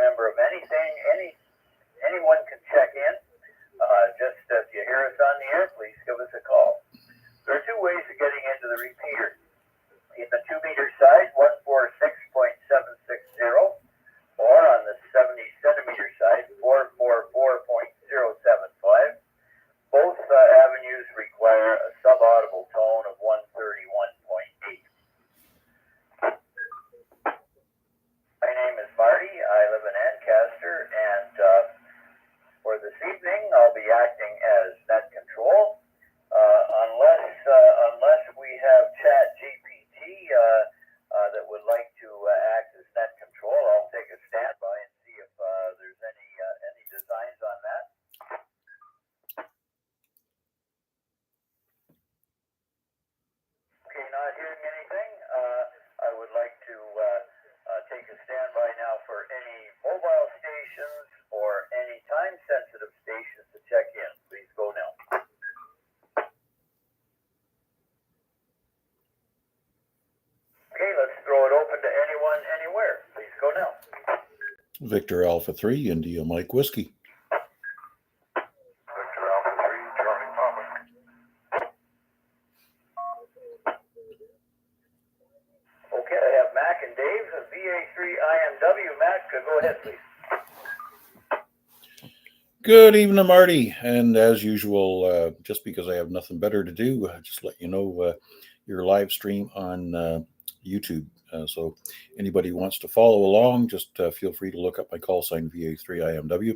member of anything, anyone can check in. Just if you hear us on the air, please give us a call. There are two ways of getting into the repeater. In the 2-meter side, 146.760, or on the 70-centimeter side, 444.075. Both avenues require a subaudible tone of 131.8. My name is Marty. I live in Ancaster, and for this evening, I'll be acting as net control. Unless we have Chat GPT that would like to act as net control, I'll take a standby and see if there's any designs on that. Okay, not hearing anything. I would like to take a standby now for any mobile stations or any time-sensitive stations to check in. Please go now. Okay, let's throw it open to anyone, anywhere. Please go now. Victor Alpha 3, India Mike Whiskey. Victor Alpha 3, Charlie Papa. Okay, I have Mac and Dave, VA3IMW. Mac, go ahead, please. Good evening, Marty. And as usual, just because I have nothing better to do, just let you know your live stream on YouTube. So anybody who wants to follow along, just feel free to look up my call sign VA3IMW.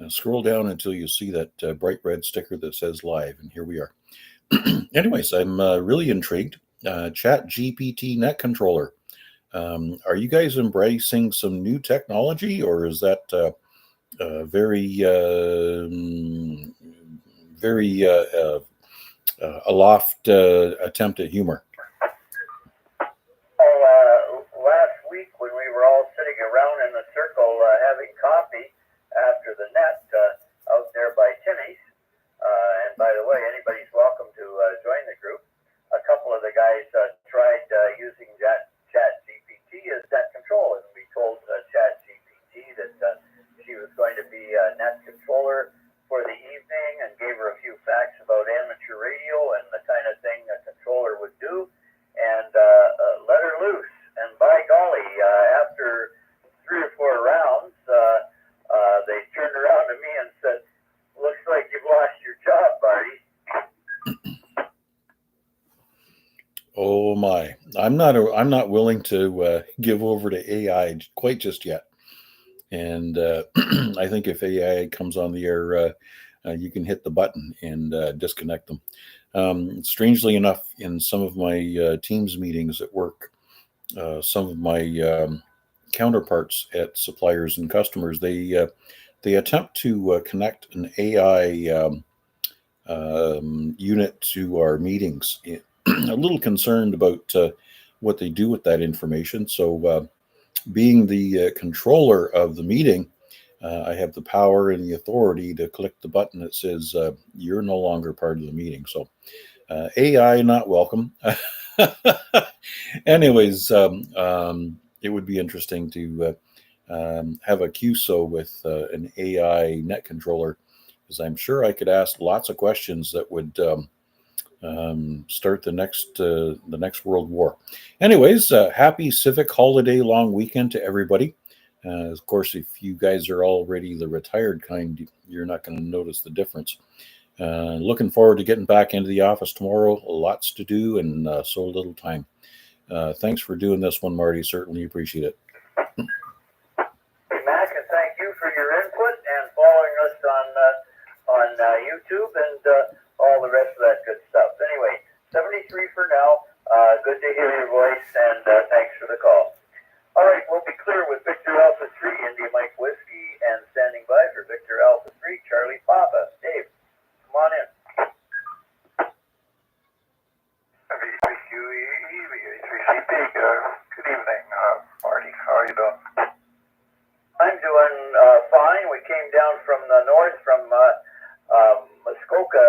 Scroll down until you see that bright red sticker that says live, and here we are. Anyways, I'm really intrigued. Chat GPT Net Controller. Are you guys embracing some new technology, or is that very aloft attempt at humor? Last week when we were all sitting around in a circle having coffee after the net out there by Timmy's, and by the way, anybody's welcome to join the group. A couple of the guys tried using Chat GPT as net control, and we told Chat GPT that she was going to be a net controller for the evening and gave her a few facts about amateur radio and the kind of thing a controller would do, and let her loose. And by golly, after 3 or 4 rounds, they turned around to me and said, "Looks like you've lost your job, Marty." Oh my! I'm not willing to give over to AI quite just yet. And I think if AI comes on the air, you can hit the button and disconnect them. Strangely enough, in some of my Teams meetings at work, some of my counterparts at suppliers and customers, they attempt to connect an AI unit to our meetings. A little concerned about what they do with that information. So being the controller of the meeting, I have the power and the authority to click the button that says you're no longer part of the meeting. So AI not welcome. Anyways, it would be interesting to have a QSO with an AI net controller, because I'm sure I could ask lots of questions that would start the next World War. Anyways, happy Civic Holiday long weekend to everybody. Of course, if you guys are already the retired kind, you're not going to notice the difference. Looking forward to getting back into the office tomorrow. Lots to do and so little time. Thanks for doing this one, Marty. Certainly appreciate it. Hey, Mac, and thank you for your input and following us on YouTube and all the rest of that good stuff. Anyway, 73 for now. Good to hear your voice, and thanks for the call. All right, we'll be clear with Victor Alpha 3, India Mike Whiskey, and standing by for Victor Alpha 3, Charlie Papa. Dave, come on in. VA3QE, VA3CP, good evening, Marty. How are you doing? I'm doing fine. We came down from the north, from Muskoka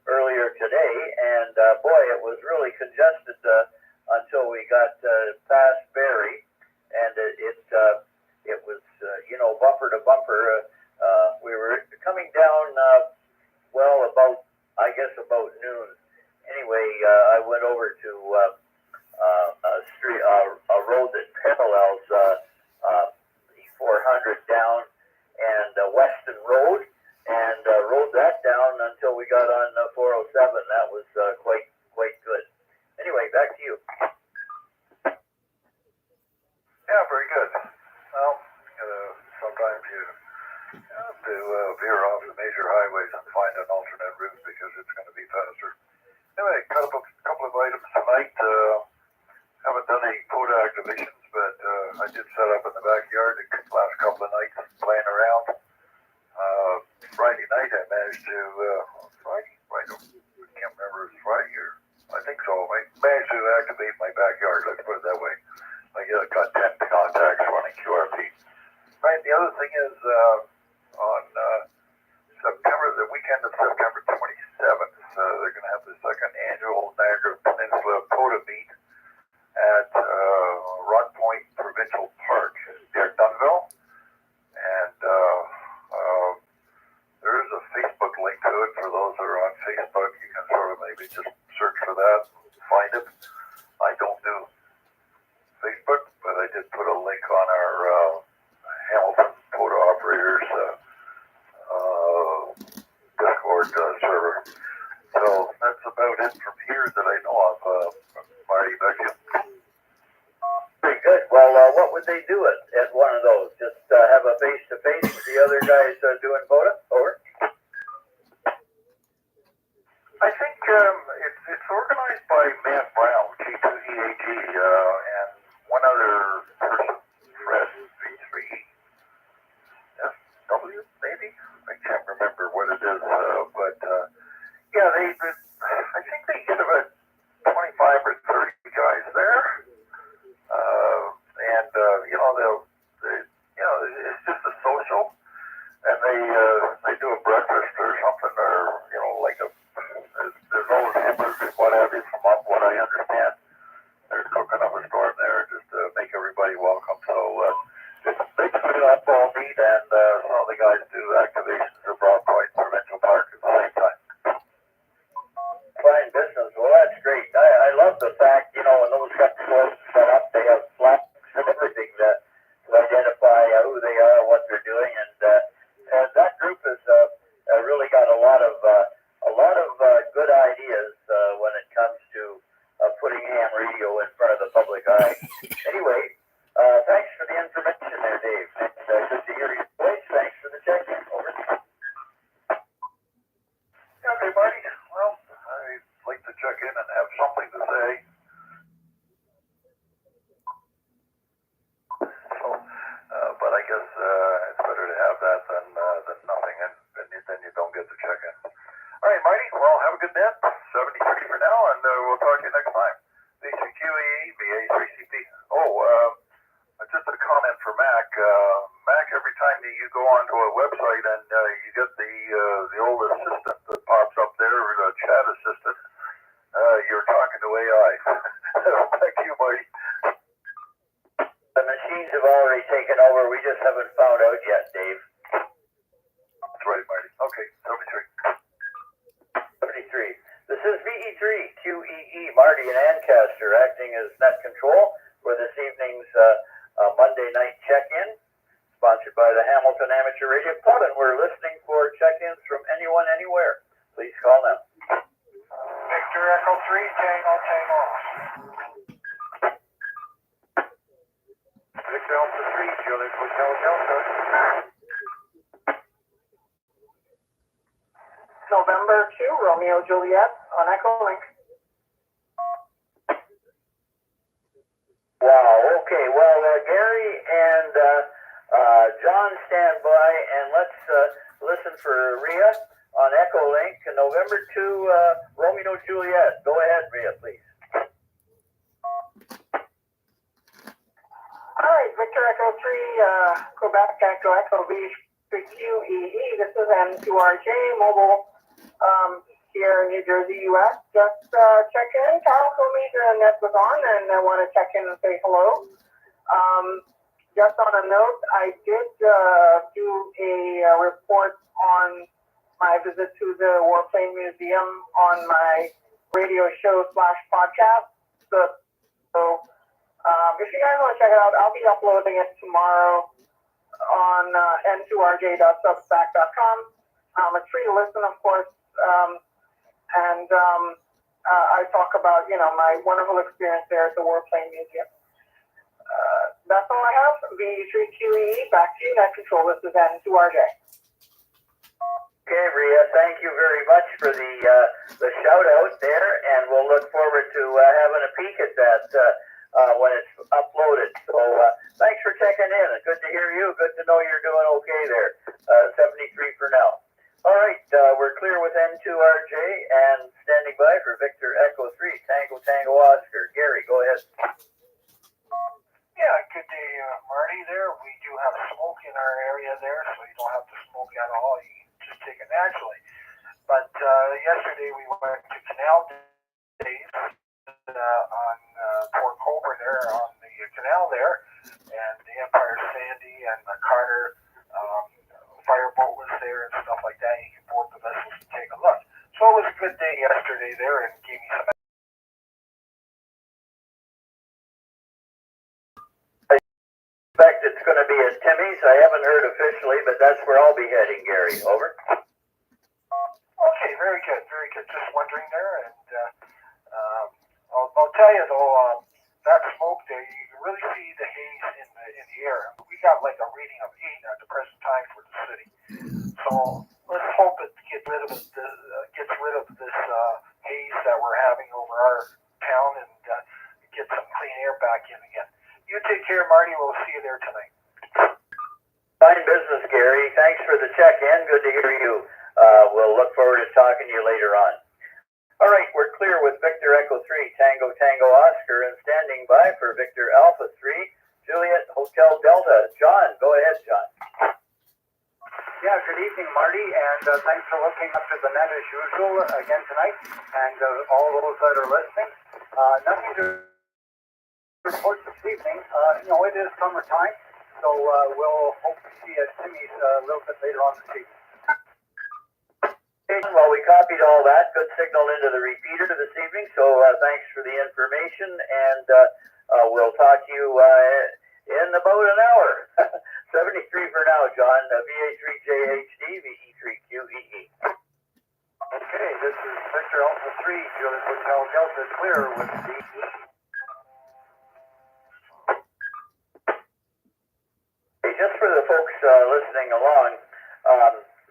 earlier today, and boy, it was really congested until we got past Barrie, and it was bumper to bumper. We were coming down, about noon. Anyway, I went over to a road that parallels the 400 down and Weston Road, and rode that down until we got on 407. That was quite good. Anyway, back to you. Yeah, very good. Well, sometimes you have to veer off the major highways and find an alternate route because it's going to be faster. Anyway, got a couple of items tonight. Haven't done any photo activations, but I did set up in the backyard the last couple of nights playing around. Friday night I managed to, I can't remember if it was Friday or, I think so. I managed to activate my backyard, let's put it that way. I got 10 contacts running QRP. Right, the other thing is on the weekend of September 27th, they're going to have the second annual Niagara Peninsula POTA meet at Rock Point Provincial Park near Dunnville. And there is a Facebook link to it for those that are on Facebook. You can sort of maybe just search for that, find it. I don't do Facebook, but I did put a link on our Hamilton photo operators Discord server. So that's about it from here that I know of. Marty, back to you. Pretty good. Well, what would they do at one of those? Just have a face-to-face with the other guys doing photo? Over? I think it's organized by Matt Brown, G2EAG, and one other person, Fred, V3IMW, maybe? I can't remember what it is, but yeah, I think they get about 25 or 30 guys there, and it's just a social, and they do a breakfast or something, or like there's always hippers and what have you from what I understand. They're cooking up a storm there just to make everybody welcome. So they put it up all neat, and some of the guys do activations at Broad Point Provincial Park at the same time. Fine business. Well, that's great. I love the fact, when those guys are set up, they have flags and everything to identify who they are, what they're doing, and that group has really got a lot of good ideas when it comes to putting ham radio in front of the public eye. Anyway, thanks for the information there, Dave. It's good to hear your voice. Thanks for the check-in. Over. Okay, Marty. Well, I'd like to check in and have something to say. So, but I guess it's better to have that than nothing, and then you don't get to check in. All right, Marty. Well, have a good net. 73 for now, and we'll talk to you next time. VCQE, VA3CP. Just a comment for Mac. Mac, every time you go onto a website and you get the old assistant that pops up there, or the chat assistant, you're talking to AI. Thank you, Marty. The machines have already taken over. We just haven't found out yet, Dave. That's right, Marty. Okay, 73. 73. This is VE3QEE, Marty and Ancaster, acting as net control for this evening's Monday night check-in, sponsored by the Hamilton Amateur Radio Club, and we're listening for check-ins from anyone, anywhere. Please call now. Victor Echo 3, Tango, Tango. Victor Alpha 3, Juliet Hotel Delta. November 2, Romeo Juliet on Echo Link. Wow, okay. Well, Gary and John stand by, and let's listen for Rhea on Echo Link, November 2, Romeo Juliet. Go ahead, Rhea, please. All right, Victor Echo 3, Quebec Echo V3QEE. This is M2RJ Mobile here in New Jersey, US. Just check in. Carl told me the net was on, and I want to check in and say hello. just on a note, I did do a report on my visit to the Warplane Museum on my radio show / podcast. So if you guys want to check it out, I'll be uploading it tomorrow on n2rj.substack.com. It's free to listen, of course, and I talk about, my wonderful experience there at the Warplane Museum. That's all I have. VA3IMW, back to you. Net control. This is N2RJ. Okay, Rhea, thank you very much for the shout out there, and we'll look forward to having a peek at that when it's uploaded. So thanks for checking in. Good to hear you. Good to know you're doing okay there. 73 for now. All right, we're clear with N2RJ and standing by for Victor Echo 3, Tango Tango Oscar. Gary, go ahead. Yeah, good day, Marty. There, we do have smoke in our area there, so you don't have to smoke at all. You can just take it naturally. But yesterday we went to Canal Days on Port Colborne there, on the canal there, and the Empire Sandy and the Carter fireboat was there and stuff like that. You can board the vessels to take a look. So it was a good day yesterday there, and gave me some. It's going to be at Timmy's. I haven't heard officially, but that's where I'll be heading, Gary. Over. Okay, very good, very good. Just wondering there, and I'll tell you though, that smoke there, you can really see the haze in the air. We got like a reading of 8 at the present time for the city. So let's hope it gets rid of this haze that we're having over our town and get some clean air back in again. You take care, Marty. We'll see you there tonight. Fine business, Gary. Thanks for the check-in. Good to hear you. We'll look forward to talking to you later on. All right, we're clear with Victor Echo 3, Tango Tango Oscar, and standing by for Victor Alpha 3, Juliet Hotel Delta. John, go ahead, John. Yeah, good evening, Marty, and thanks for looking up to the net as usual again tonight, and all those that are listening. Nothing to report this evening. It is summertime, so we'll hope to see you at Timmy's a little bit later on this evening. Well, we copied all that. Good signal into the repeater this evening, so thanks for the information, and we'll talk to you in about an hour. 73 for now, John. VA3JHD, VE3QEE. Okay, this is Victor Alpha 3, Juliet Hotel Delta, clear with VE. Just for the folks listening along,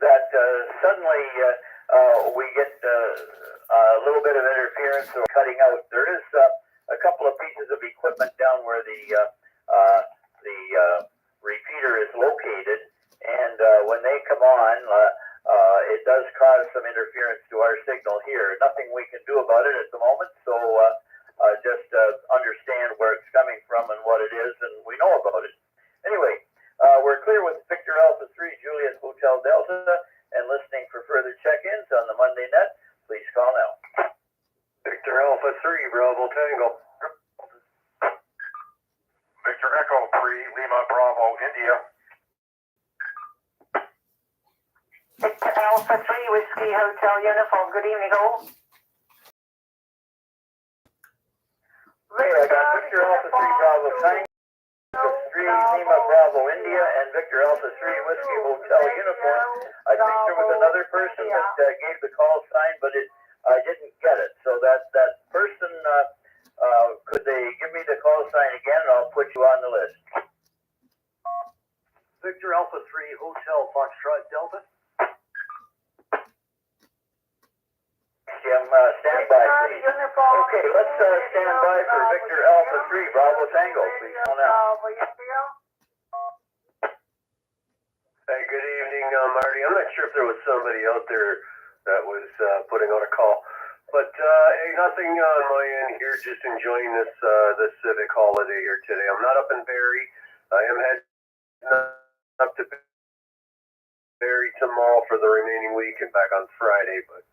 that suddenly we get a little bit of interference or cutting out. There is a couple of pieces of equipment down where the repeater is located, and when they come on, it does cause some interference to our signal here. Nothing we can do about it at the moment, so just understand where it's coming from and what it is, and we know about it. Anyway, we're clear with Victor Alpha 3, Juliet Hotel Delta, and listening for further check-ins on the Monday Net, please call now. Victor Alpha 3, Bravo Tango. Victor Echo 3, Lima Bravo, India. Victor Alpha 3, Whiskey Hotel Uniform. Good evening, all. Hey, I got Victor Alpha 3, Bravo Tango. 3 Lima Bravo India and Victor Alpha 3 Whiskey Hotel Uniform. I think there was another person that gave the call sign, but I didn't get it. So that person, could they give me the call sign again, and I'll put you on the list. Victor Alpha 3, Hotel Foxtrot Delta. Jim, stand by, please. Okay, let's stand by for Victor Alpha 3, Bravo Tango, please. Call now. Hey, good evening, Marty. I'm not sure if there was somebody out there that was putting on a call, but hey, nothing on my end here. Just enjoying this civic holiday here today. I'm not up in Barrie. I am heading up to Barrie tomorrow for the remaining week and back on Friday. But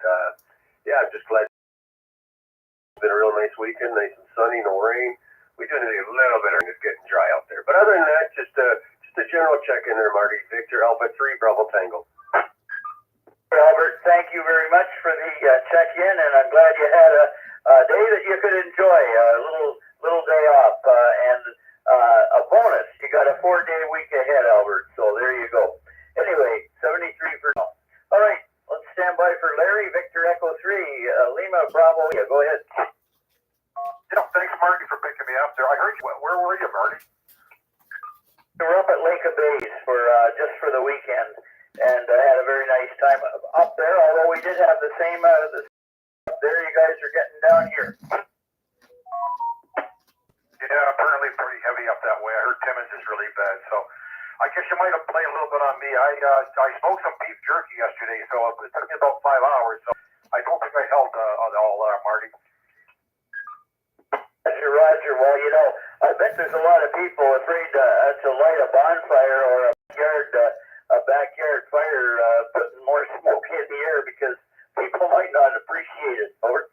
yeah, I'm just glad it's been a real nice weekend, nice and sunny, no rain. we do need a little bit of it's getting dry out there. But other than that, just a general check in there, Marty. Victor Alpha 3 Bravo Tango. Albert, thank you very much for the check-in, and I'm glad you had a day that you could enjoy, a little day off, and a bonus. You got a 4-day week ahead, Albert, so there you go. Anyway, 73 for now. All right, let's stand by for Larry, Victor Echo 3, Lima Bravo. Yeah, go ahead. Yeah, thanks, Marty, for picking me up there. I heard you. Where were you, Marty? We're up at Lake of Bays for just for the weekend, and I had a very nice time up there. Although we did have the same up there, you guys are getting down here. Yeah, apparently pretty heavy up that way. I heard Timmins is really bad, so I guess you might have played a little bit on me. I smoked some beef jerky yesterday, so it took me about 5 hours. So I don't think I held on all Marty. Roger. Well, you know, I bet there's a lot of people afraid to light a bonfire or a backyard fire, putting more smoke in the air because people might not appreciate it. Over.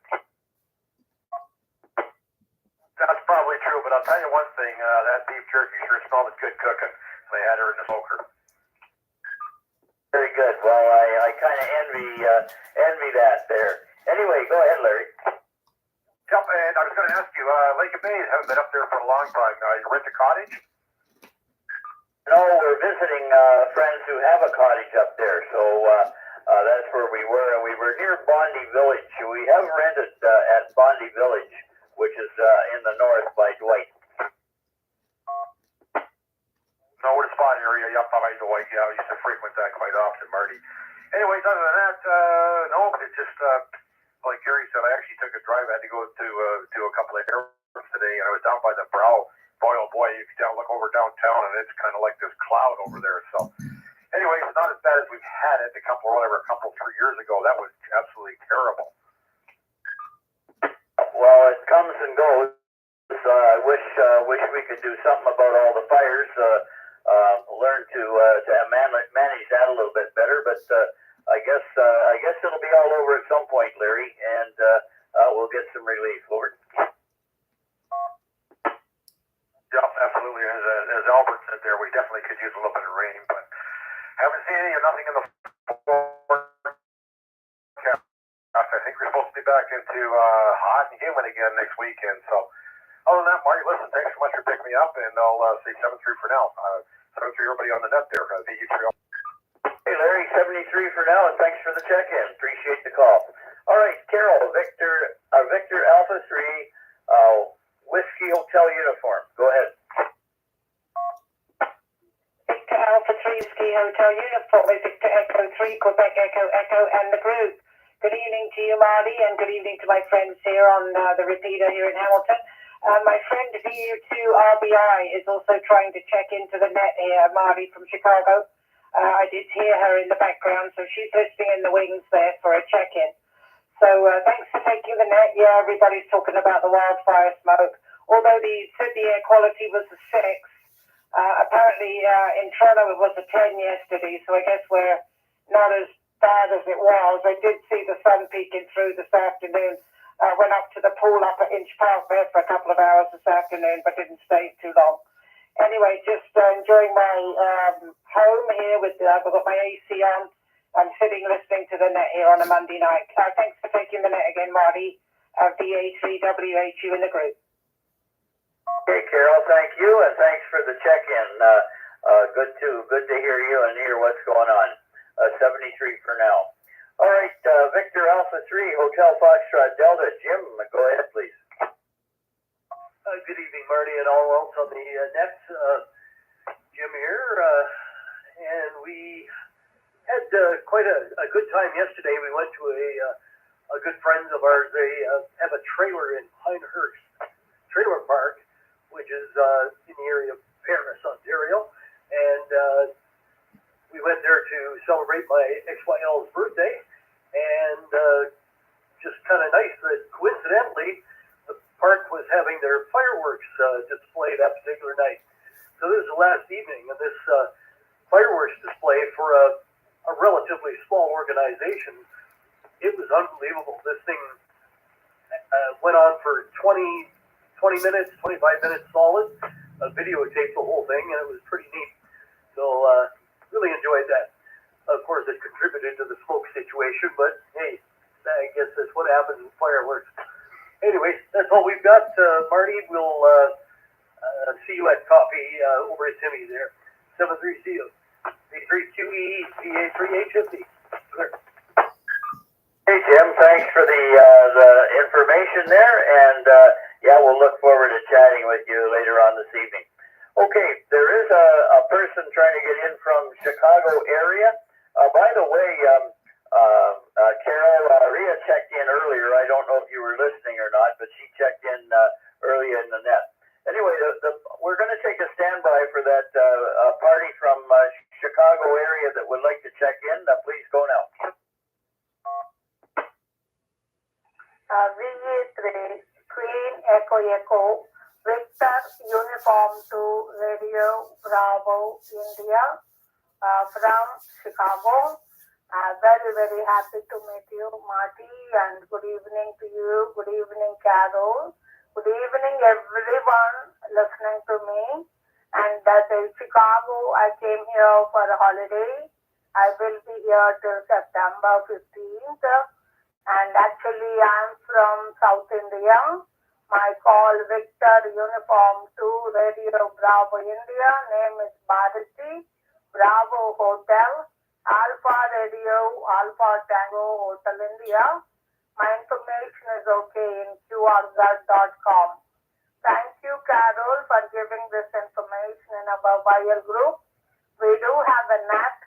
That's probably true, but I'll tell you one thing: that beef jerky sure smelled good cooking. And they had her in the smoker. Very good. Well, I kind of envy that there. Anyway, go ahead, Larry. Yep, and I was going to ask you, Lake of Bays, haven't been up there for a long time. You rent a cottage? No, we're visiting friends who have a cottage up there, so that's where we were, and we were near Bondi Village. We have rented at Bondi Village, which is in the north by Dwight. No, we're the spot area, yep, by Dwight. Yeah, I used to frequent that quite often, Marty. Anyways, other than that, no, but it's just... like Gary said, I actually took a drive. I had to go to a couple of airports today, and I was down by the brow. Boy, oh boy, you can look over downtown, and it's kind of like this cloud over there. So, anyway, it's not as bad as we've had it a couple 3 years ago. That was absolutely terrible. Well, it comes and goes. I wish we could do something about all the fires. Learn to manage that a little bit better, but. I guess it'll be all over at some point, Larry, and we'll get some relief, Lord. Yeah, absolutely. As Albert said there, we definitely could use a little bit of rain, but haven't seen nothing in the forecast. I think we're supposed to be back into hot and humid again next weekend. So, other than that, Marty, listen, thanks so much for picking me up, and I'll say 7-3 for now. 7-3, everybody on the net there. VA3. Hey, Larry, 73 for now, and thanks for the check-in. Appreciate the call. All right, Carol, Victor Alpha 3, Whiskey Hotel Uniform. Go ahead. Victor Alpha 3 Whiskey Hotel Uniform with Victor Echo 3, Quebec Echo Echo, and the group. Good evening to you, Marty, and good evening to my friends here on the repeater here in Hamilton. My friend VA2RBI is also trying to check into the net here, Marty from Chicago. I did hear her in the background, so she's listening in the wings there for a check-in. So thanks for taking the net. Yeah, everybody's talking about the wildfire smoke. Although they said the air quality was a 6, apparently in Toronto it was a 10 yesterday, so I guess we're not as bad as it was. I did see the sun peeking through this afternoon. Went up to the pool up at Inch Park there for a couple of hours this afternoon, but didn't stay too long. Anyway, just enjoying my home here I've got my AC on. I'm sitting listening to the net here on a Monday night. Thanks for taking the net again, Marty. VA3WHU in the group. Okay, Carol, thank you, and thanks for the check-in. Good to hear you and hear what's going on. 73 for now. All right, Victor Alpha 3, Hotel Foxtrot Delta. Jim, go ahead, please. Good evening, Marty, and all else on the net. Jim here, and we had quite a good time yesterday. We went to a good friend of ours. They have a trailer in Pinehurst Trailer Park, which is in the area of Paris, Ontario, and we went there to celebrate my XYL's birthday, and just kind of nice that coincidentally the park was having their fireworks display that particular night. So this is the last evening of this fireworks display for a relatively small organization. It was unbelievable. This thing went on for 25 20 minutes, 25 minutes solid. Videotaped the whole thing, and it was pretty neat. So really enjoyed that. Of course, it contributed to the smoke situation, but hey, I guess that's what happens in fireworks. Anyway, that's all we've got, Marty. We'll see you at coffee over at Timmy's there. 73CO, V3QE, VA3IMW HARC. Hey Jim, thanks for the information there, and yeah, we'll look forward to chatting with you later on this evening. Okay, there is a person trying to get in from Chicago area. By the way, Carol, Rhea checked in earlier. I don't know if you were listening or not, but she checked in early in the net. Anyway, we're going to take a standby for that party from Chicago area that would like to check in. Please go now. VA3, Queen Echo Echo, Victor Uniform 2, Radio Bravo, India, from Chicago. Very, very happy to meet you, Marty, and good evening to you. Good evening, Carol. Good evening, everyone listening to me. And in Chicago, I came here for a holiday. I will be here till September 15th. And actually, I'm from South India. My call Victor Uniform 2 Radio Bravo India. Name is Bharati. Bravo Hotel. Alpha Radio Alpha Tango Hotel India. My information is okay in qrz.com. Thank you, Carol, for giving this information in our viral group. We do have a NAT,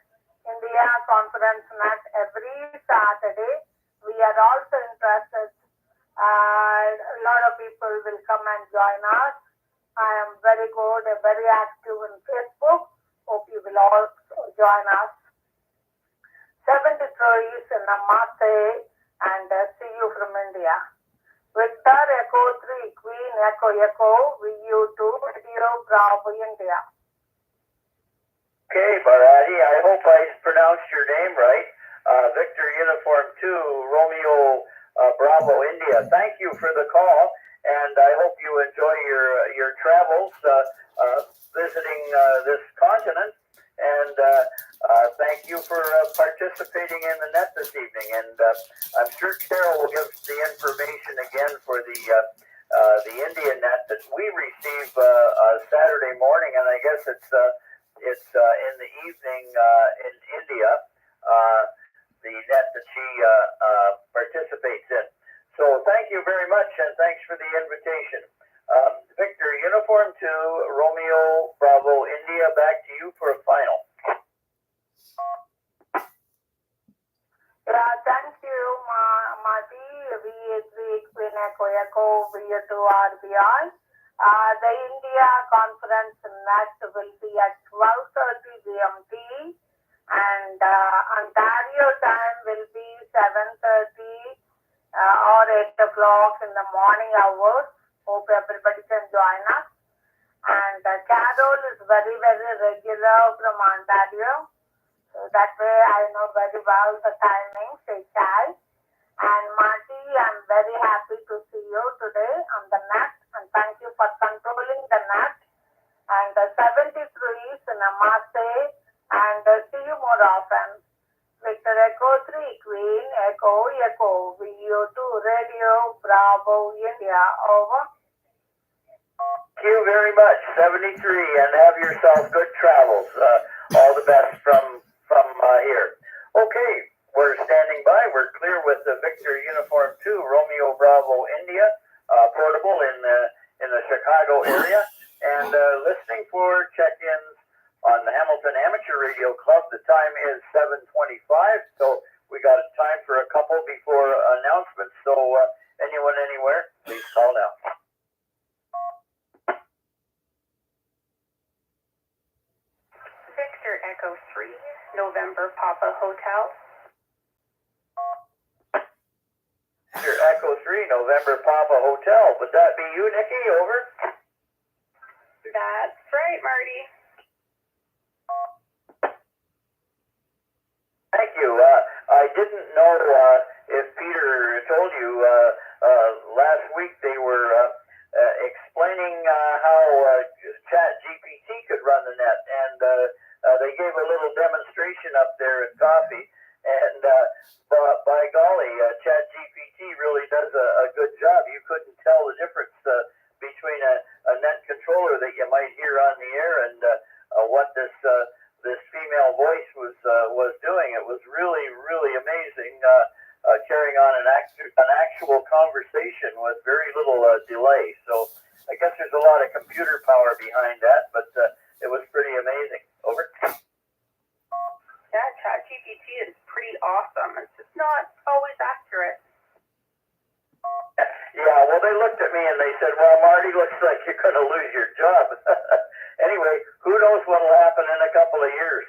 India Conference NAT, every Saturday. We are also interested. A lot of people will come and join us. I am very good, very active in Facebook. Hope you will also join us. 73 is Namaste, and see you from India. Victor Echo 3, Queen Echo Echo, VU2, Radio Bravo India. Okay, Bharati, I hope I pronounced your name right. Victor Uniform 2, Romeo Bravo India. Thank you for the call, and I hope you enjoy your travels visiting this continent. And thank you for participating in the net this evening. And I'm sure Carol will give the information again for the Indian net that we receive Saturday morning, and I guess it's in the evening in India. The net that she participates in. So thank you very much, and thanks for the invitation. Victor, Uniform 2, Romeo, Bravo, India, back to you for a final. Yeah, thank you, Marty. VA3, Queen Echo Echo, VA2 RBI. The India Conference NET will be at 12:30 GMT. And Ontario time will be 7:30 or 8 o'clock in the morning hours. Hope everybody can join us. And Carol is very, very regular from Ontario. So that way I know very well the timings, HI. And Marty, I'm very happy to see you today on the net. And thank you for controlling the net. And 73 is Namaste. And see you more often. Victor Echo 3, Queen Echo Echo, VU2 Radio Bravo India. Over. Thank you very much, 73, and have yourself good travels. All the best from here. Okay, we're standing by. We're clear with the Victor Uniform 2, Romeo Bravo India, portable in the Chicago area, and listening for check-ins on the Hamilton Amateur Radio Club. The time is 7:25, so we got time for a couple before announcements. So anyone, anywhere, please call now. Victor Echo 3, November Papa Hotel. Victor Echo 3, November Papa Hotel. Would that be you, Nikki? Over. That's right, Marty. Thank you. I didn't know if Peter told you last week they were they gave a little demonstration up there at coffee, and by golly, ChatGPT really does a good job. You couldn't tell the difference between a net controller that you might hear on the air and what this female voice was doing. It was really, really amazing, carrying on an actual conversation with very little delay. So I guess there's a lot of computer power behind that, but it was pretty amazing. Over. Yeah, ChatGPT is pretty awesome. It's just not always accurate. Yeah, well, they looked at me and they said, well, Marty, looks like you're going to lose your job. Anyway, who knows what will happen in a couple of years.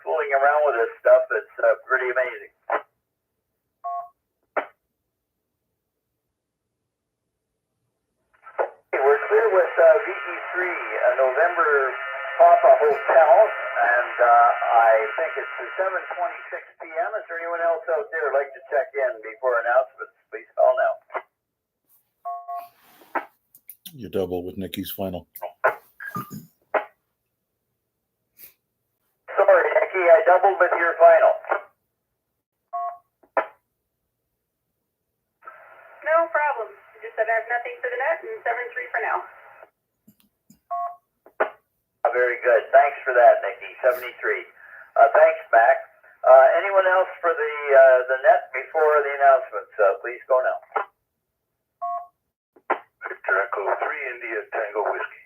Fooling around with this stuff, it's pretty amazing. We're clear with VE3 November Papa Hotel, and I think it's 7:26 p.m. Is there anyone else out there who'd like to check in before announcements? Please call now. You double with Nikki's final. Sorry, Nikki, I doubled with your final. No problem. Just said I have nothing for the net and 7-3 for now. Very good. Thanks for that, Nikki. 73. Thanks, Mac. Anyone else for the net before the announcements? Please go now. Victor Echo 3 India Tango Whiskey.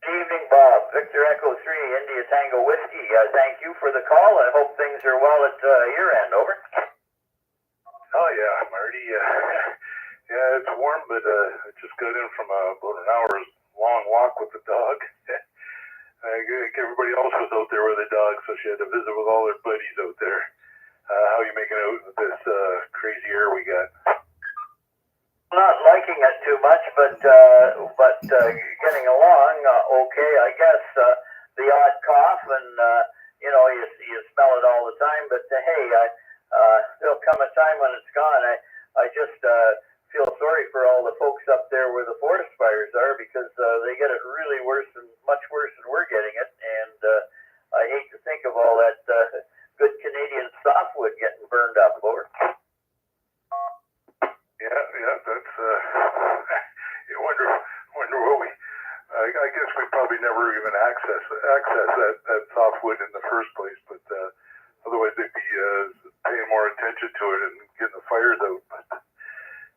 Good evening, Bob. Victor Echo 3 India Tango Whiskey. Thank you for the call. I hope things are well at your end. Over. Oh yeah, Marty. Yeah, it's warm, but I just got in from about an hour's long walk with the dog. Everybody else was out there with the dog, so she had to visit with all their buddies out there. How are you making out with this crazy air we got? Not liking it too much, but getting along okay, I guess. The odd cough, and you smell it all the time. But hey, there'll come a time when it's gone. I just feel sorry for all the folks up there where the forest fires are, because they get it really much worse than we're getting it. And I hate to think of all that good Canadian softwood getting burned up. Over. Yeah, that's. You wonder what we. I guess we probably never even access that softwood in the first place, but otherwise they'd be paying more attention to it and getting the fires out. But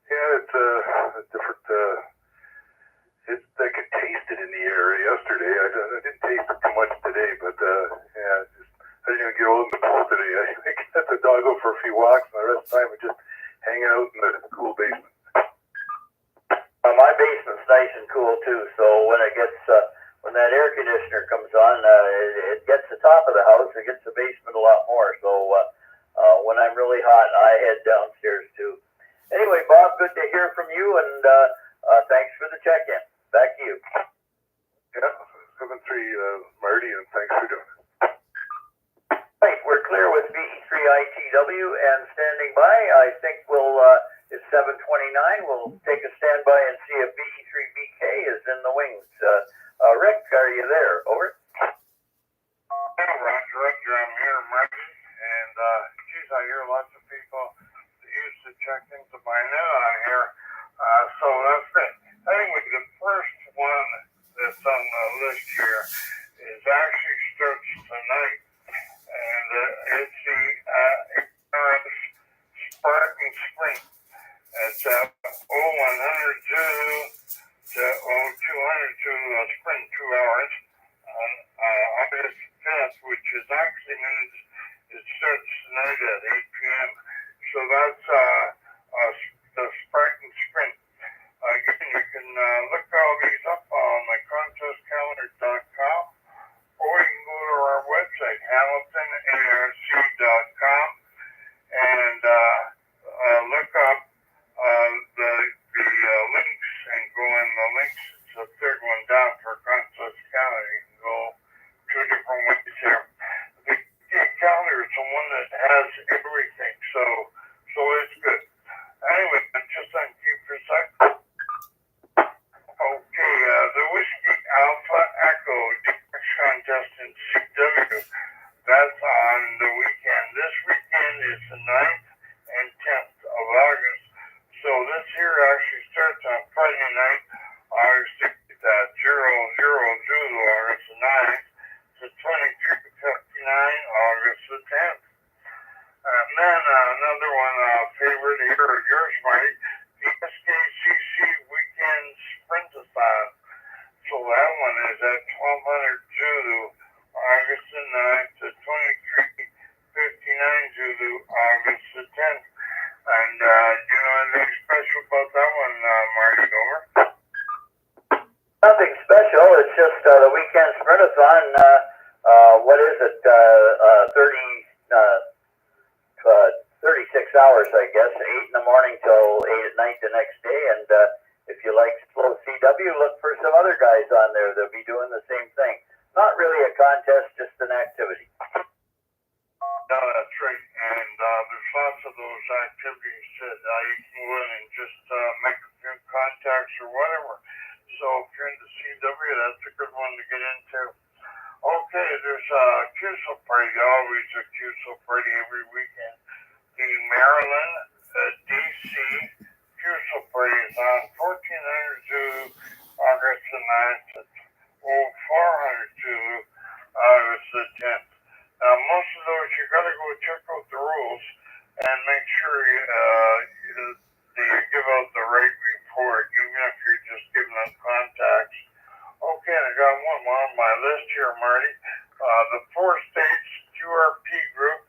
yeah, it's a different. I could taste it in the air yesterday. I didn't taste it too much today, but yeah, I didn't even get out in the pool today. I let the dog go for a few walks, and the rest of the time we're just hanging out in the cool basement. My basement's nice and cool too, so when when that air conditioner comes on, it gets the top of the house, it gets the basement a lot more. So when I'm really hot, I head downstairs too. Anyway, Bob, good to hear from you, and thanks for the check-in. Back to you. Yeah, 7-3, Marty, and thanks for doing it. Right, we're clear with VE3ITW and standing by. I think it's 7:29. We'll take a standby and see if VE3BK is in the wings. Rick, are you there? Over. Yeah, Roger, I'm here, Marty, and geez, I hear lots of people that used to check into my net on here, so that's great. I think the first one that's on the list here is actually starts tonight, and it's the Spartan Sprint. It's 0100 to 0200 to sprint 2 hours on August 5th, which is actually means it starts tonight at 8 p.m. So that's the Spartan Sprint. Again, you can look all these up on the contestcalendar.com, or you can go to our website, hamiltonarc.com, and look up the links and go in the links. It's the third one down for contest calendar. You can go 2 different ways here. The calendar is the one that has everything, so it's good. Anyway, just on keep for a sec. yours, Marty. The SKCC Weekend Sprintathon. So that one is at 1200 Zulu, August the 9th to 2359 Zulu, August the 10th. And do you know anything special about that one, Marty? Over? Nothing special. It's just the weekend sprintathon. What is it? 36 hours, I guess. 8 in the morning till 8 at night the next day. And if you like slow CW, look for some other guys on there. They'll be doing the same thing. Not really a contest, just an activity. No, that's right. And there's lots of those activities that you can go in and just make a few contacts or whatever. So if you're into CW, that's a good one to get into. Okay, there's a QSO party, always a QSO party every weekend. The Maryland, DC QSO party is on 1400 Zulu, August the 9th to 0400 Zulu, August the 10th. Now, most of those, you got to go check out the rules and make sure you give out the right report, even if you're just giving them contacts. Okay, I got one more on my list here, Marty. The 4 states QRP group,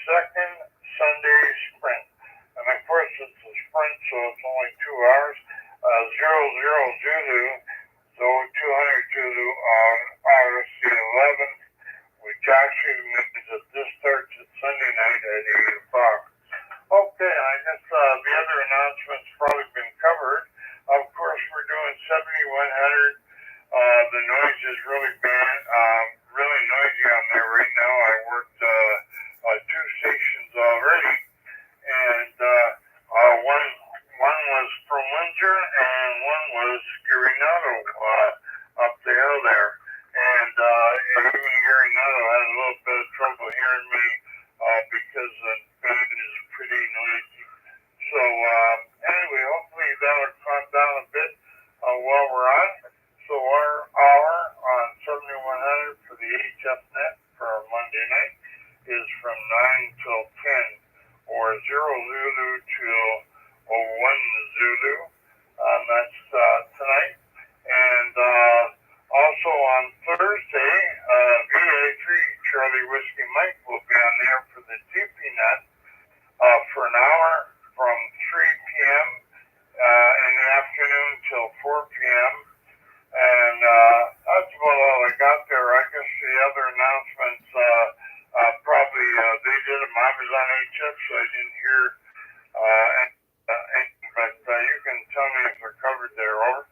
second Sunday sprint. And of course, it's a sprint, so it's only 2 hours. 00 Zulu, so 200 Zulu on August the 11th, which actually means that this starts at Sunday night at 8 o'clock. Okay, I guess the other announcements probably been covered. Of course, we're doing 7100. The noise is really bad, really noisy on there right now. I worked 2 stations already, and one was from Windsor and one was Gurinado up the hill there. And even Gurinado had a little bit of trouble hearing me because the band is pretty noisy. So anyway, hopefully that'll calm down a bit while we're on. So our hour on 7100 for the HF Net for Monday night is from 9 till 10, or 0 Zulu till 01 Zulu. That's tonight. And also on Thursday, VA3 Charlie Whiskey Mike will be on there for the TP Net for an hour from 3 p.m. In the afternoon till 4 p.m. And that's about all I got there. I guess the other announcements, probably they did them. I was on HF, so I didn't hear anything, but you can tell me if they're covered there, over.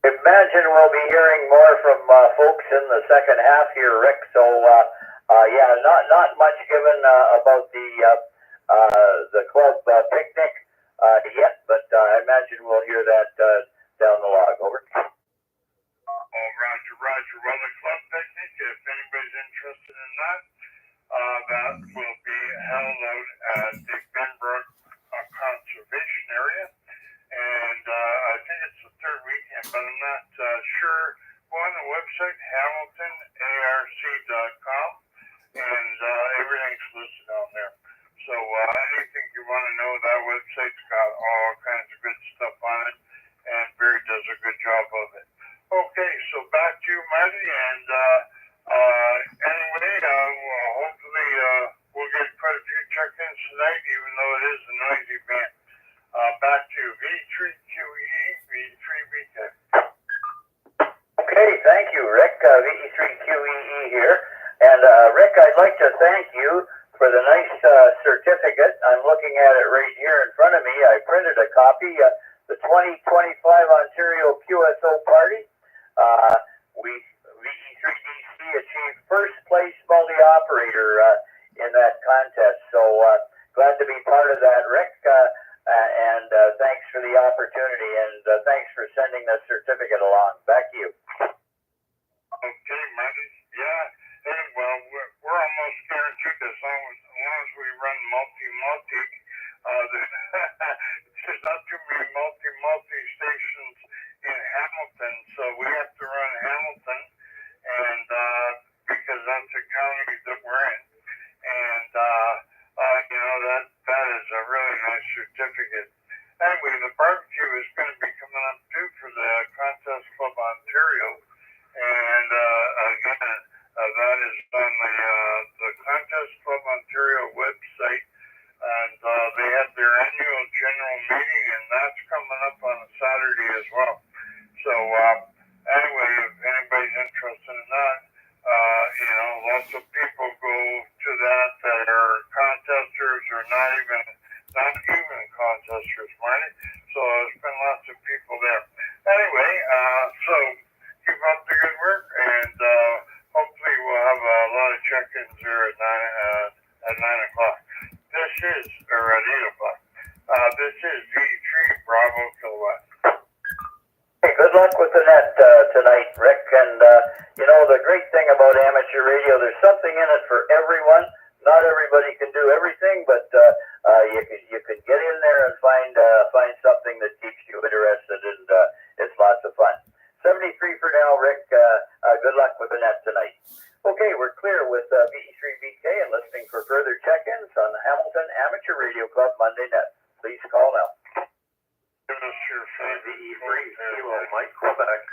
Imagine we'll be hearing more from folks in the second half here, Rick. So, yeah, not much given about the club picnic yet, but I imagine we'll hear that down the log. Over. Oh, Roger. Well, the club picnic, if anybody's interested in that, that will be held out at the Benbrook Conservation Area. And I think it's the third weekend, but I'm not sure. Go on the website, hamiltonarc.com, and everything's listed on there. So anything you want to know, that website's got all kinds of good stuff on it, and Barry does a good job of it. Okay, so back to you, Marty, and anyway, hopefully we'll get quite a few check-ins tonight, even though it is a noisy band. Back to you, V3QE, V3BK. Okay, thank you, Rick. VE3QEE here. And Rick, I'd like to thank you for the nice certificate. I'm looking at it right here in front of me. I printed a copy. The 2025 Ontario QSO Party. VE3DC achieved first place multi-operator in that contest. So glad to be part of that, Rick. And thanks for the opportunity, and thanks for sending the certificate along. Back to you. Okay, Marty. Yeah. Hey, well, we're almost guaranteed as long as we run multi. There's not too many multi stations in Hamilton, so we have to run Hamilton, and because that's the county that we're in, and you know that is a really nice certificate. is this is V3 Bravo Kilowatt. Hey, good luck with the net tonight, Rick. And you know, the great thing about amateur radio, there's something in it for everyone. Not everybody can do everything, but you can get in there and find something that keeps you interested, and it's lots of fun. 73 for now, Rick. Good luck with the net tonight. Okay, we're clear with VE3BK and listening for further check-ins on the Hamilton Amateur Radio Club Monday net. Please call now. VE3 Kilo Mike Quebec.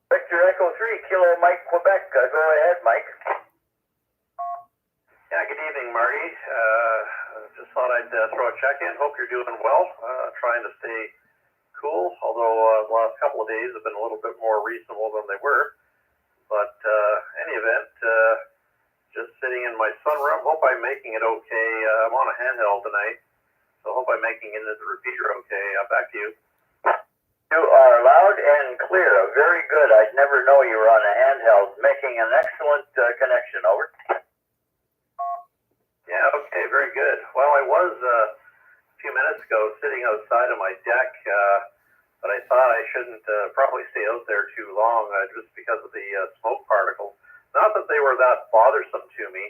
Victor Echo 3 Kilo Mike Quebec. Go ahead, Mike. Yeah, good evening, Marty. Just thought I'd throw a check-in. Hope you're doing well. Trying to stay cool, although the last couple of days have been a little bit more reasonable than they were. But any event, just sitting in my sunroom. Hope I'm making it okay. I'm on a handheld tonight, so hope I'm making it into the repeater okay. Back to you. You are loud and clear. Very good. I'd never know you were on a handheld. Making an excellent connection. Over. Yeah, okay, very good. Well, I was a few minutes ago sitting outside of my deck, but I thought I shouldn't probably stay out there too long just because of the smoke particles. Not that they were that bothersome to me.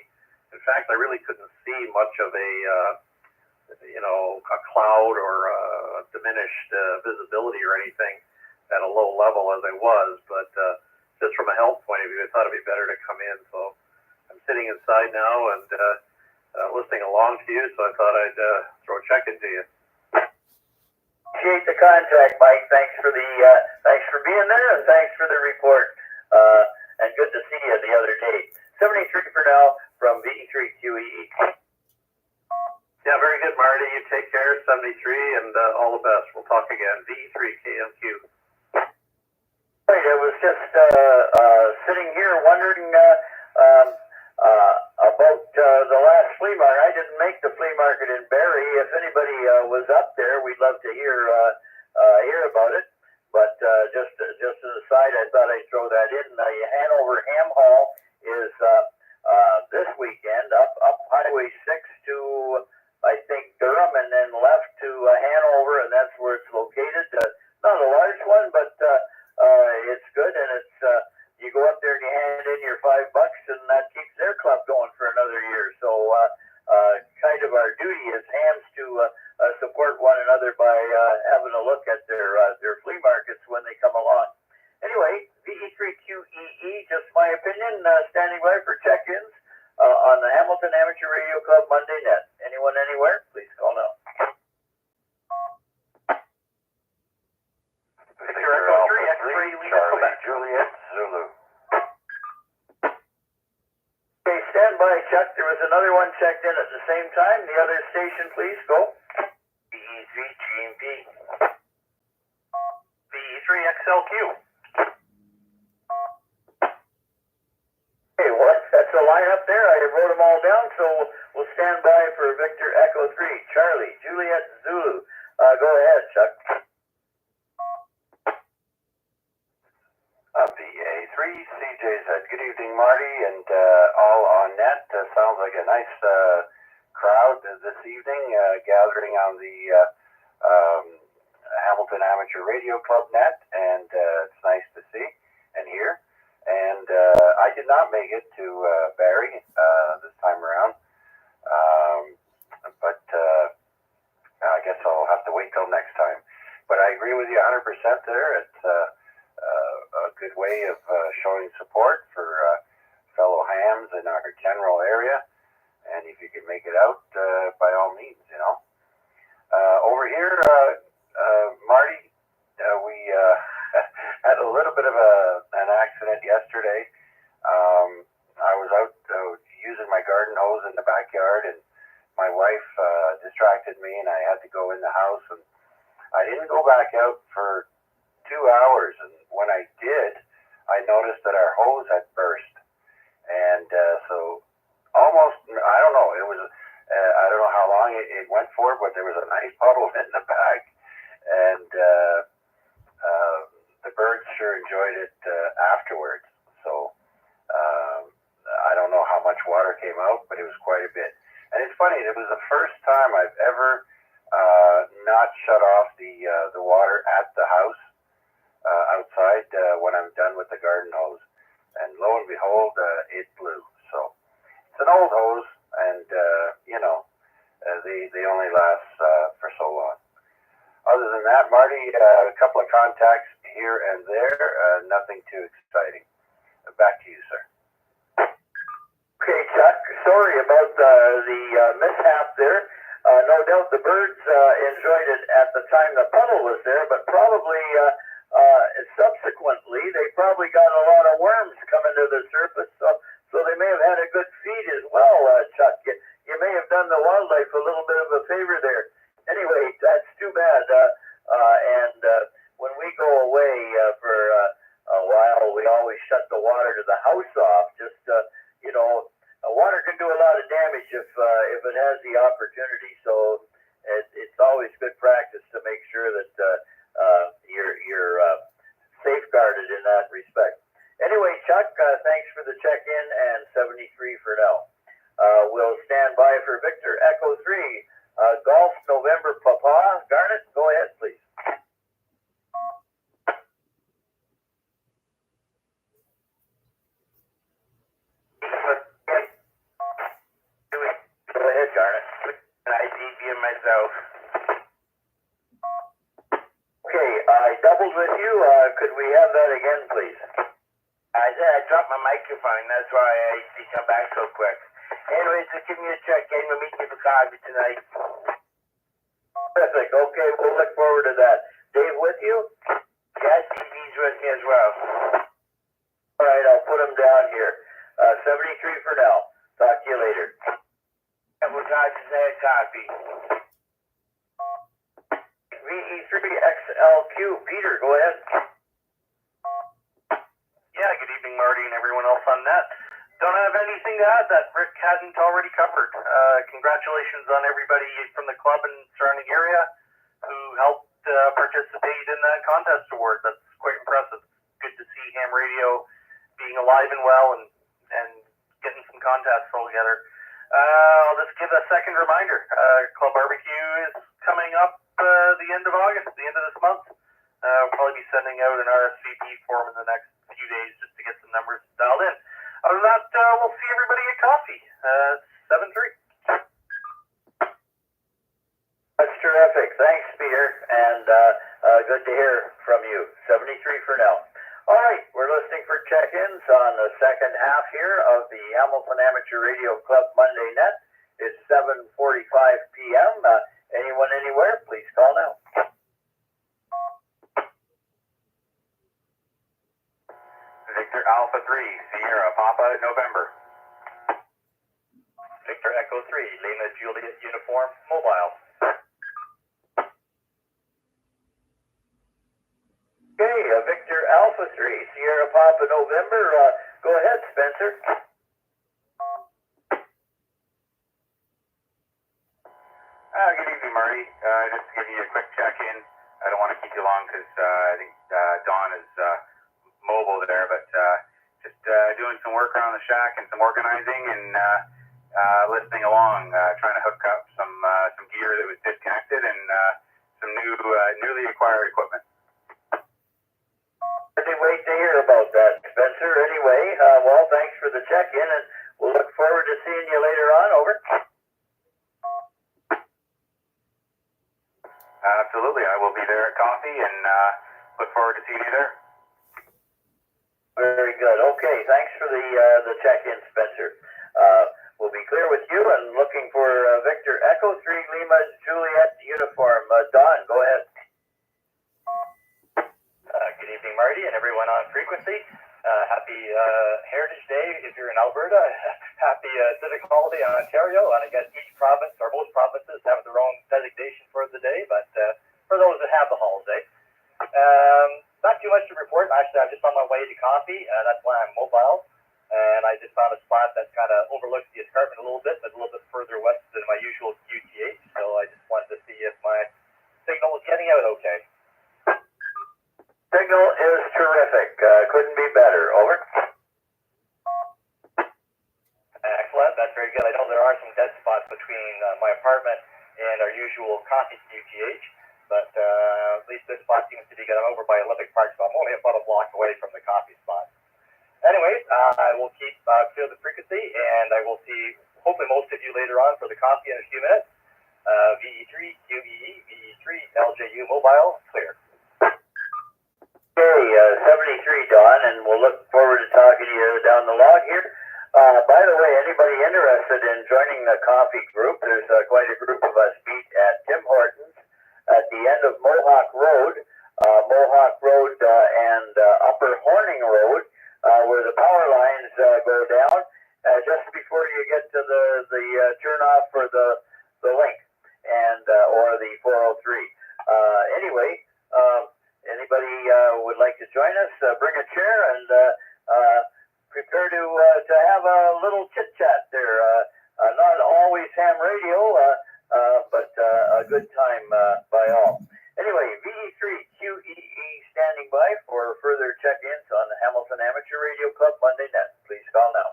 In fact, I really couldn't see much of a cloud or diminished visibility or anything at a low level as I was, but just from a health point of view, I thought it'd be better to come in. So I'm sitting inside now and listening along to you, so I thought I'd throw a check into you. Appreciate the contact, Mike. Thanks for being there, and thanks for the report. And good to see you the other day. 73 for now from VE3QEE. Yeah, very good, Marty. You take care. 73, and all the best. We'll talk again. VE3KMQ. Right, I was just sitting here wondering about the last flea market. I didn't make the flea market in Barrie. If anybody was up there, we'd love to hear about it. But just as an aside, I thought I'd throw that in. Hanover Ham Hall is this weekend up Highway 6 to I think Durham, and then left to Hanover, and that's where it's located. Not a large one, but it's good, and it's you go up there and you hand in your $5, and that keeps their club going for another year. So kind of our duty as hams to support one another by having a look at their flea markets when they come along. Anyway, VE3QEE, just my opinion, standing by for check-ins on the Hamilton Amateur Radio Club Monday net. Anyone, anywhere, please call now. Victor Echo 3, X-Ray, Charlie, Juliet, Zulu. Okay, stand by, Chuck. There was another one checked in at the same time. The other station, please, go. VE3GMP. VE3XLQ. Okay, what? That's a line up there. I wrote them all down, so we'll stand by for Victor Echo 3, Charlie, Juliet, Zulu. Go ahead, Chuck. VA3, CJZ. Good evening, Marty, and all on net. Sounds like a nice crowd this evening gathering on the Hamilton Amateur Radio Club net, and it's nice to see and hear. And I did not make it to Barrie this time around, but I guess I'll have to wait till next time. But I agree with you 100% there. It's a good way of showing support for fellow hams in our general area, and if you can make it out, by all means, you know. Over here, Marty, we had a little bit of an accident yesterday. I was out using my garden hose in the backyard, and my wife distracted me, and I had to go in the house, and I didn't go back out for 2 hours, and when I did, I noticed that our hose had burst, and so almost, I don't know, it was, I don't know how long it went for, but there was a nice puddle in the back, and the birds sure enjoyed it afterwards, so I don't know how water came out, but it was quite a bit. And it's funny, it was the first time I've ever not shut off the water at the house outside when I'm done with the garden hose. And lo and behold, it blew. So it's an old hose, and they only last for so long. Other than that, Marty, a couple of contacts here and there, nothing too exciting. Back to you, sir. Okay, Chuck, sorry about the mishap there. No doubt the birds enjoyed it at the time the puddle was there, but probably subsequently they probably got a lot of worms coming to the surface, so they may have had a good feed as well, Chuck. You may have done the wildlife a little bit of a favor there. Anyway, that's too bad. And when we go away for a while, we always shut the water to the house off. Just water can do a lot of damage if it has the opportunity. So it's always good practice to make sure that you're safeguarded in that respect. Anyway, Chuck, thanks for the check-in, and 73 for now. We'll stand by for Victor Echo 3. Golf November Papa. Garnet, go ahead, please. Go ahead, Garnet. I DBM myself. Okay, I doubled with you. Could we have that again, please? I said I dropped my microphone. That's why I didn't come back so quick. Anyways, just give me a check-in. We'll meet you for coffee tonight. Terrific. Okay, we'll look forward to that. Dave with you? Yes, DB's with me as well. All right, I'll put him down here. 73 for now. Talk to you later. And we'll talk to you at coffee. VA3XLQ. Peter, go ahead. Yeah, good evening, Marty, and everyone else on net. Don't have anything to add that Rick hadn't already covered. Congratulations on everybody from the club and surrounding area who helped participate in that contest award. That's quite impressive. Good to see ham radio being alive and well and getting some contests all together. I'll just give a second reminder. Club Barbecue is coming up the end of August, the end of this month. We'll probably be sending out an RSVP form in the next few days just to get some numbers dialed in. Other than that, we'll see everybody at coffee. 7-3. That's terrific. Thanks, Peter, and good to hear from you. 73 for now. All right, we're listening for check-ins on the second half here of the Hamilton Amateur Radio Club Monday Net. It's 7:45 p.m. Anyone, anywhere, please call now. Victor Alpha 3, Sierra Papa November. Victor Echo 3, Lima Juliet Uniform, Mobile. Okay, Victor Alpha 3, Sierra Papa November. Go ahead, Spencer. Good evening, Marty. Just to give you a quick check-in. I don't want to keep you long because I think Dawn is mobile there, but just doing some work around the shack and some organizing and listening along, trying to hook up some gear that was disconnected and some newly acquired equipment. I can't wait to hear about that, Spencer. Anyway, well, thanks for the check-in, and we'll look forward to seeing you later on. Over. Absolutely. I will be there at coffee and look forward to seeing you there. Very good. Okay, thanks for the check-in, Spencer. We'll be clear with you and looking for Victor Echo 3 Lima Juliet Uniform. Don, go ahead. Good evening, Marty, and everyone on frequency. Happy Heritage Day if you're in Alberta. Happy Civic Holiday in Ontario. And I guess each province, or most provinces, have their own designation for the day, but for those that have the holiday. Not too much to report. Actually, I'm just on my way to coffee. That's why I'm mobile. And I just found a spot that kind of overlooks the escarpment a little bit, but a little bit further west than my usual QTH. So I just wanted to see if my signal was getting out okay. Signal is terrific. Couldn't be better. Over. Excellent. That's usual coffee UTH, but at least this spot seems to be getting over by Olympic Park, so I'm only about a block away from the coffee spot. Anyways, I will keep to the frequency, and I will see hopefully most of you later on for the coffee in a few minutes. VE3 QEE, VE3 LJU Mobile, clear. Okay, 73 Don, and we'll look forward to talking to you down the log here. By the way, anybody interested in joining the coffee group, there's quite a group of us meet at Tim Hortons at the end of Mohawk Road and Upper Horning Road, where the power lines go down, just before you get to the turnoff for the link and or the 403. Anyway, anybody would like to join us, bring a chair and prepare to have a little chit chat there. Not always ham radio, but a good time by all. Anyway, VE3QEE standing by for further check-ins on the Hamilton Amateur Radio Club Monday Net. Please call now.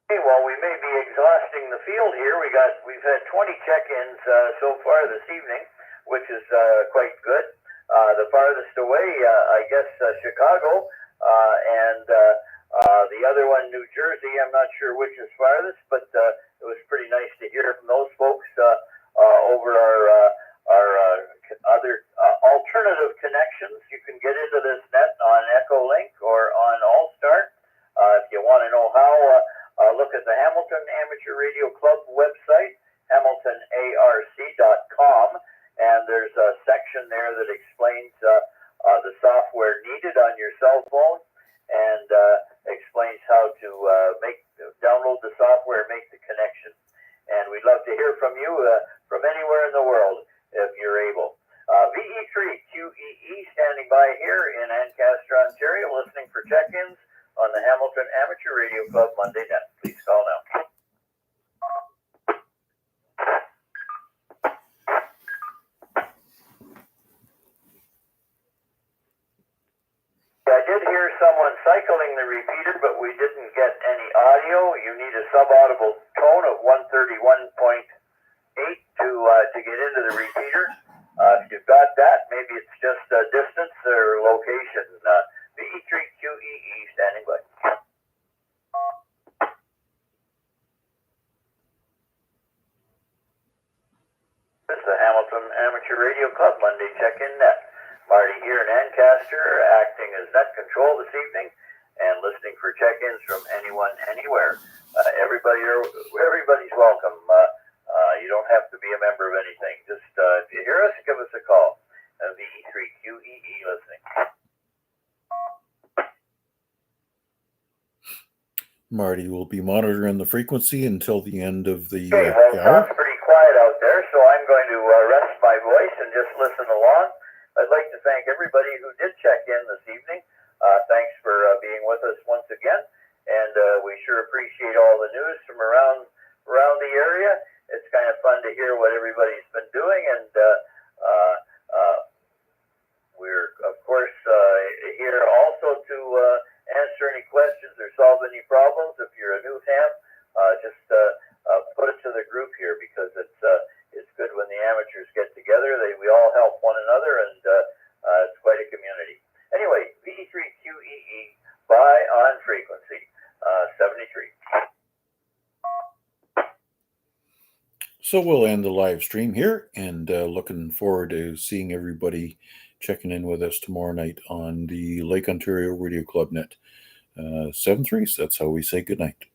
Okay, well, we may be exhausting the field here. We've had 20 check-ins so far this evening, which is quite good. The farthest away, I guess, Chicago, and the other one, New Jersey. I'm not sure which is farthest, but it was pretty nice to hear from those folks over our other alternative connections. You can get into this net on Echolink or on Allstar. If you want to know how, look at the Hamilton Amateur Radio Club website, hamiltonarc.com, and there's a section there that explains the software needed on your cell phone and explains how to download the software, make the connection. And we'd love to hear from you from anywhere in the world if you're able. VE3QEE standing by here in Ancaster, Ontario, listening for check-ins on the Hamilton Amateur Radio Club Monday Net. Please call now. I did hear someone cycling the repeater, but we didn't get any audio. You need a subaudible tone of 131.8 to get into the repeater. If you've got that, maybe it's just distance or location. VE3QEE standing by. This is the Hamilton Amateur Radio Club Monday Check-In Net. Marty here in Ancaster, acting as net control this evening and listening for check-ins from anyone, anywhere. Everybody's welcome. You don't have to be a member of anything. Just if you hear us, give us a call. VE3QEE listening. Marty will be monitoring the frequency until the end of the Okay, well, it hour. sounds pretty quiet out there, so I'm going to rest my voice and just listen along. I'd like to thank everybody who did check in this evening. Thanks for being with us once again, and we sure appreciate all the news from around the area. It's kind of fun to hear what everybody's been doing, and we're, of course, here also to answer any questions or solve any problems. If you're a new ham, just put it to the group here, because it's good when the amateurs get together. We all help one another, and it's quite a community. Anyway, VE3QEE by on frequency 73. So we'll end the live stream here, and looking forward to seeing everybody checking in with us tomorrow night on the Lake Ontario Radio Club Net. 7-3, so that's how we say goodnight.